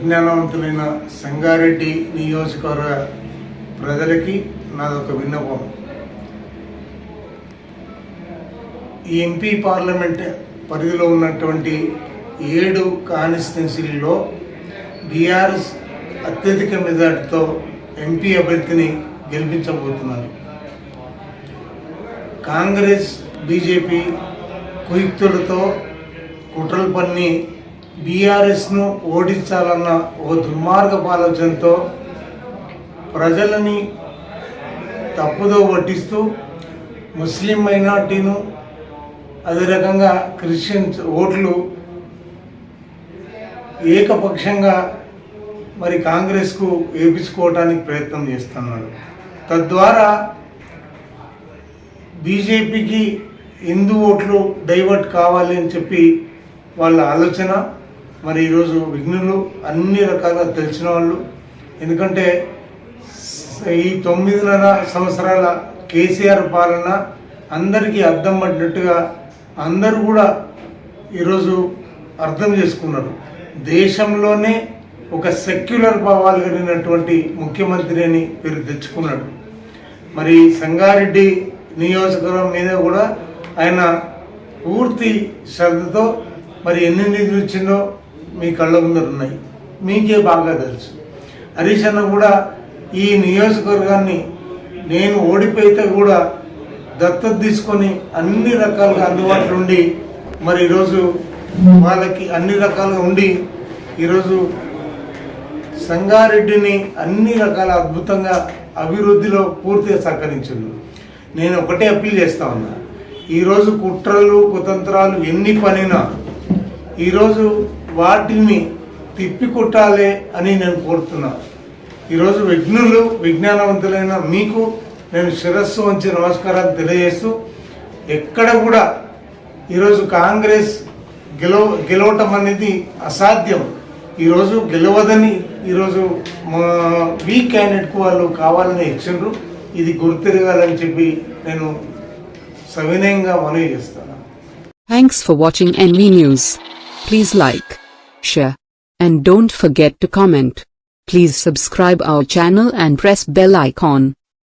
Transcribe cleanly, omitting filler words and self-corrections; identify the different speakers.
Speaker 1: విజ్ఞానవంతులైన సంగారెడ్డి నియోజకవర్గ ప్రజలకి నాదొక విన్నపం. ఈ ఎంపీ పార్లమెంట్ పరిధిలో ఉన్నటువంటి 7 కాన్స్టిట్యున్సీల్లో బీఆర్ఎస్ అత్యధిక మెజార్టీతో ఎంపీ అభ్యర్థిని గెలిపించబోతున్నారు. కాంగ్రెస్ బీజేపీ కుయుక్తులతో కుట్రలు పన్ని బీఆర్ఎస్ను ఓడించాలన్న ఒక దుర్మార్గపు ఆలోచనతో ప్రజలని తప్పుదో పట్టిస్తూ ముస్లిం మైనార్టీను అదే రకంగా క్రిస్టియన్స్ ఓట్లు ఏకపక్షంగా మరి కాంగ్రెస్కు వేపించుకోవడానికి ప్రయత్నం చేస్తున్నారు. తద్వారా బీజేపీకి హిందూ ఓట్లు డైవర్ట్ కావాలి అని చెప్పి వాళ్ళ ఆలోచన. మరి ఈరోజు విఘ్నులు అన్ని రకాలుగా తెలిసిన వాళ్ళు, ఎందుకంటే ఈ 9.5 సంవత్సరాల కేసీఆర్ పాలన అందరికీ అర్థం పడినట్టుగా అందరూ కూడా ఈరోజు అర్థం చేసుకున్నారు. దేశంలోనే ఒక సెక్యులర్ భావాలు కలిగినటువంటి ముఖ్యమంత్రి అని పేరు తెచ్చుకున్నాడు. మరి సంగారెడ్డి నియోజకవర్గం మీద కూడా ఆయన పూర్తి శ్రద్ధతో మరి ఎన్ని నిధులు ఇచ్చిందో మీ కళ్ళ ముందర ఉన్నాయి, మీకే బాగా తెలుసు. హరీష్ అన్న కూడా ఈ నియోజకవర్గాన్ని నేను ఓడిపోయితే కూడా దత్తత తీసుకొని అన్ని రకాలుగా అందుబాటులో ఉండి మరి ఈరోజు వాళ్ళకి అన్ని రకాలుగా ఉండి ఈరోజు సంగారెడ్డిని అన్ని రకాల అద్భుతంగా అభివృద్ధిలో పూర్తిగా సహకరించింది. నేను ఒకటే అప్పీల్ చేస్తా ఉన్నా, ఈరోజు కుట్రలు కుతంత్రాలు ఎన్ని పనినా ఈరోజు వాటిని తిప్పికొట్టాలి అని నేను కోరుతున్నా. ఈరోజు విఘ్నులు విజ్ఞానవంతులైన మీకు నేను శిరస్సు వంచి నమస్కారాలు తెలియజేస్తూ, ఎక్కడ కూడా ఈరోజు కాంగ్రెస్ గెలవటం అనేది అసాధ్యం. ఈరోజు గెలవదని ఈరోజు వీక్ క్యాండిడేట్కు వాళ్ళు కావాలని ఇచ్చిండ్రు. ఇది గుర్తిరగాలని చెప్పి నేను సవినయంగా మనవి చేస్తాను.
Speaker 2: Thanks for watching NV News. Please like, share, and don't forget to comment. Please subscribe our channel and press bell icon.